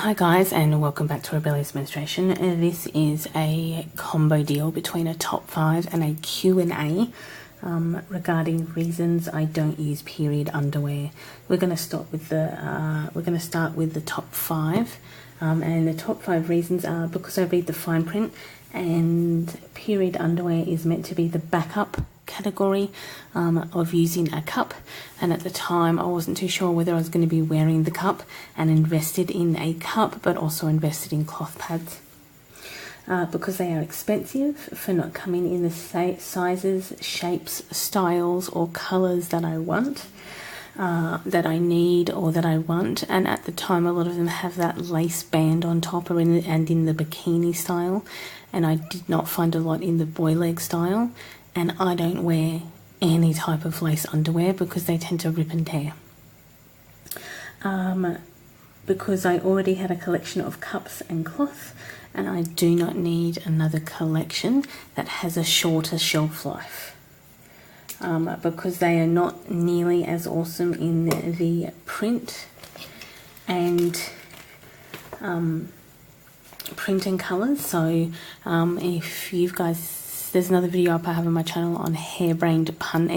Hi guys, and welcome back to Rebellious Menstruation. This is a combo deal between a top 5 and a Q&A regarding reasons I don't use period underwear. We're going to start with the top 5, and the top 5 reasons are because I read the fine print, and period underwear is meant to be the backup category of using a cup, and at the time I wasn't too sure whether I was going to be wearing the cup and invested in a cup but also invested in cloth pads because they are expensive for not coming in the sizes, shapes, styles or colors that I want, that I need or that I want. And at the time a lot of them have that lace band on top and in the bikini style, and I did not find a lot in the boy leg style. And I don't wear any type of lace underwear because they tend to rip and tear. Because I already had a collection of cups and cloth, and I do not need another collection that has a shorter shelf life. Because they are not nearly as awesome in the print and colours. So if you guys, there's another video up I have on my channel on harebrained pun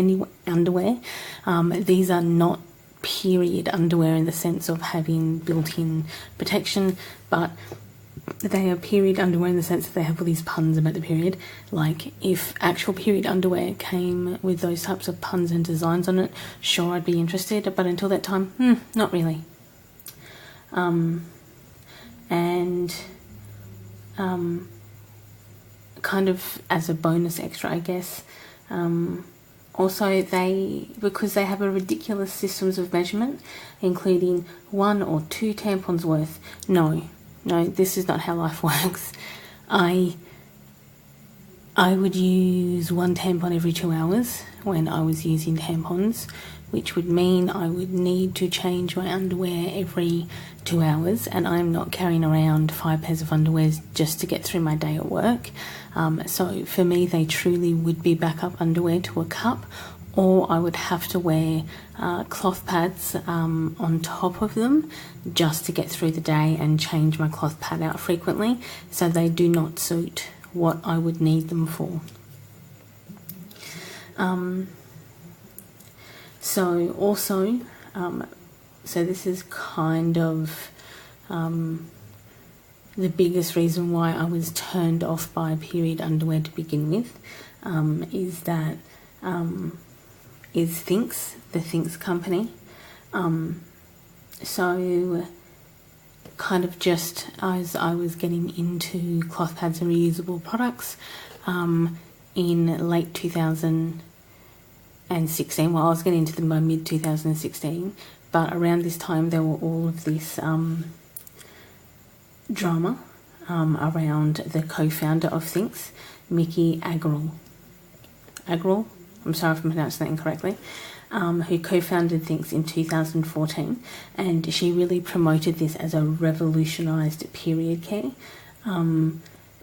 underwear. These are not period underwear in the sense of having built-in protection, but they are period underwear in the sense that they have all these puns about the period. Like, if actual period underwear came with those types of puns and designs on it, sure, I'd be interested, but until that time, not really. Kind of as a bonus extra, I guess. Also, because they have a ridiculous systems of measurement, including 1 or 2 tampons worth. No, this is not how life works. I would use 1 tampon every 2 hours when I was using tampons, which would mean I would need to change my underwear every 2 hours, and I'm not carrying around 5 pairs of underwear just to get through my day at work. So for me, they truly would be backup underwear to a cup, or I would have to wear cloth pads on top of them just to get through the day and change my cloth pad out frequently. So they do not suit what I would need them for. So this is kind of the biggest reason why I was turned off by period underwear to begin with, is Thinx, the Thinx company. So kind of just as I was getting into cloth pads and reusable products in late 2016, well, I was getting into them by mid-2016, but around this time there were all of this drama around the co-founder of Thinx, Mickey Agrawal. I'm sorry if I'm pronouncing that incorrectly. Who co-founded Thinx in 2014, and she really promoted this as a revolutionised period care. And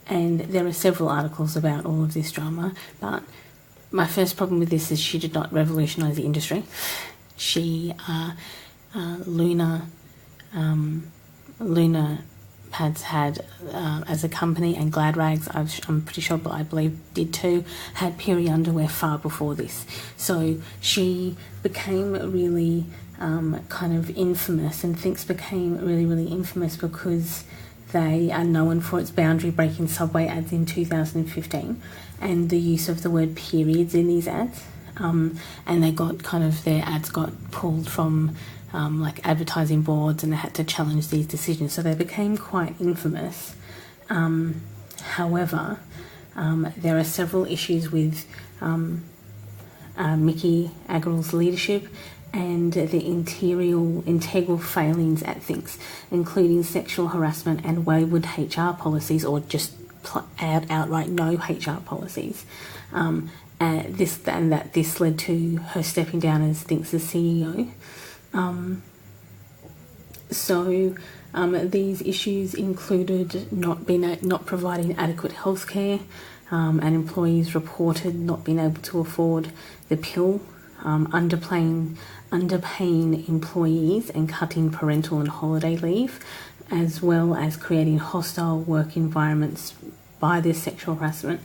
there are several articles about all of this drama, but my first problem with this is she did not revolutionise the industry. She, Luna Pads had, as a company, and Glad Rags, I'm pretty sure, but I believe did too, had period underwear far before this. So she became really kind of infamous, and Thinx became really, really infamous because they are known for its boundary-breaking Subway ads in 2015 and the use of the word periods in these ads. And they got their ads got pulled from like advertising boards, and they had to challenge these decisions. So they became quite infamous. However, there are several issues with Mickey Agrawal's leadership and the integral failings at Thinx, including sexual harassment and wayward HR policies, or just outright no HR policies. This led to her stepping down as Thinx's CEO. These issues included not providing adequate healthcare, and employees reported not being able to afford the pill, underpaying employees and cutting parental and holiday leave, as well as creating hostile work environments by this sexual harassment.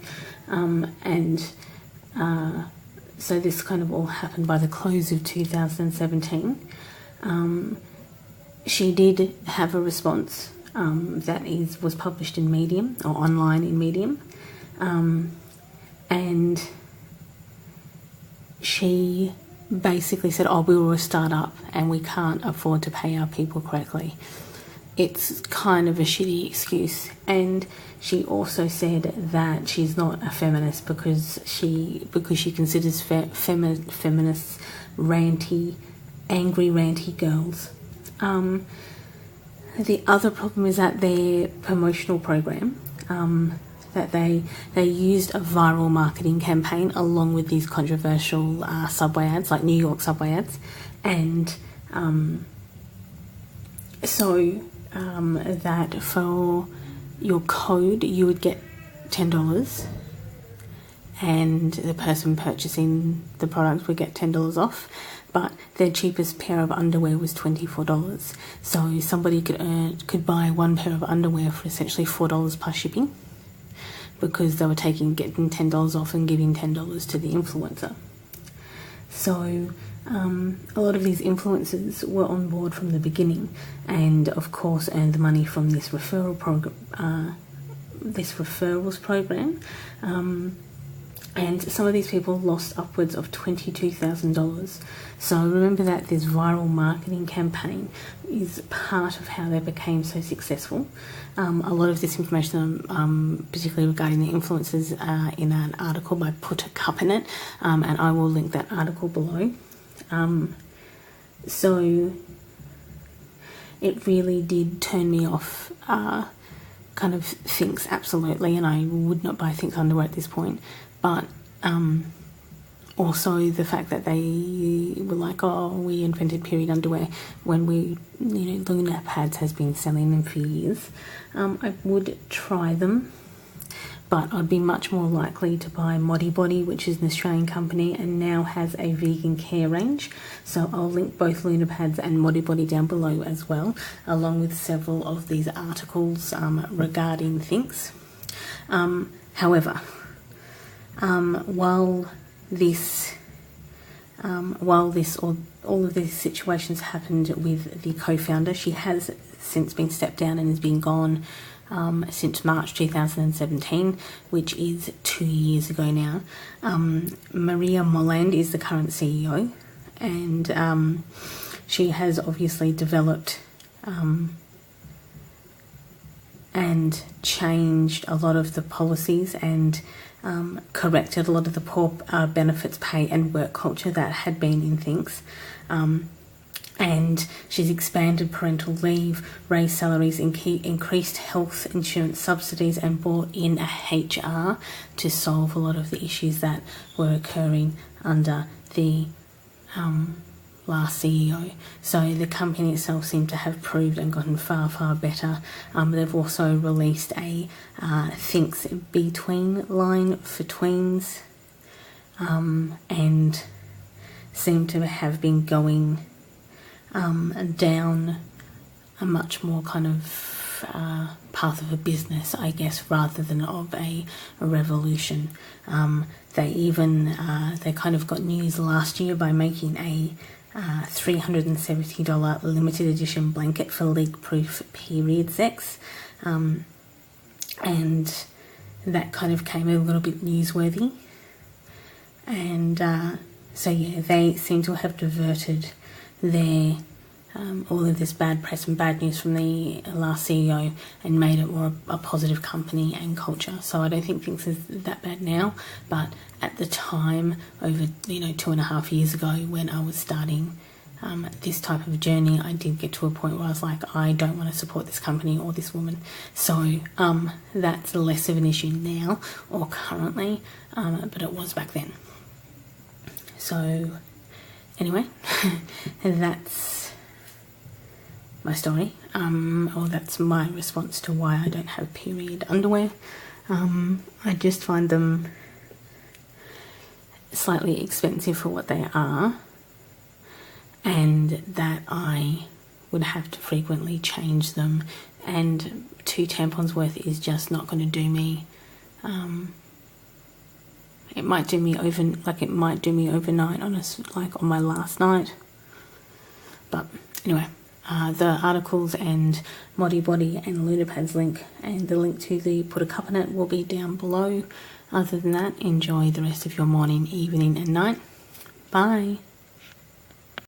So this kind of all happened by the close of 2017. She did have a response that was published in Medium, or online in Medium, and she basically said, oh, we were a start-up and we can't afford to pay our people correctly. It's kind of a shitty excuse. And she also said that she's not a feminist because she considers feminists angry ranty girls. The other problem is that their promotional program, that they used a viral marketing campaign along with these controversial subway ads, like New York subway ads, and that for your code you would get $10, and the person purchasing the product would get $10 off, but their cheapest pair of underwear was $24. So somebody could buy one pair of underwear for essentially $4 plus shipping, because they were getting $10 off and giving $10 to the influencer. So a lot of these influencers were on board from the beginning, and of course earned the money from this referrals program. And some of these people lost upwards of $22,000. So remember that this viral marketing campaign is part of how they became so successful. A lot of this information, particularly regarding the influencers, in an article by Put a Cup in It, and I will link that article below. So it really did turn me off kind of Thinx, absolutely, and I would not buy Thinx underwear at this point. But also the fact that they were like, oh, we invented period underwear, when Luna Pads has been selling them for years. I would try them, but I'd be much more likely to buy Modibody, which is an Australian company and now has a vegan care range. So I'll link both Luna Pads and Modibody down below as well, along with several of these articles regarding Thinx. However, while all of these situations happened with the co-founder, she has since been stepped down and has been gone since March 2017, which is 2 years ago now. Maria Molland is the current CEO, and she has obviously developed and changed a lot of the policies and corrected a lot of the poor benefits, pay and work culture that had been in Thinx. And she's expanded parental leave, raised salaries, increased health insurance subsidies, and brought in a HR to solve a lot of the issues that were occurring under the last CEO. So the company itself seemed to have proved and gotten far, far better. They've also released a Thinx Between line for tweens, and seem to have been going down a much more kind of path of a business, I guess, rather than of a revolution. They kind of got news last year by making a $370 limited edition blanket for leak-proof period sex, and that kind of came a little bit newsworthy. And so yeah, they seem to have diverted their all of this bad press and bad news from the last CEO and made it more a positive company and culture. So I don't think things is that bad now, but at the time, over 2.5 years ago, when I was starting this type of journey, I did get to a point where I was like, I don't want to support this company or this woman. So that's less of an issue now or currently, but it was back then. So anyway, that's my story, or that's my response to why I don't have period underwear. I just find them slightly expensive for what they are, and that I would have to frequently change them, and 2 tampons worth is just not going to do me. It might do me overnight on on my last night. But anyway, the articles and Modi Body and Lunapads link and the link to the Put a Cup in It will be down below. Other than that, enjoy the rest of your morning, evening and night. Bye.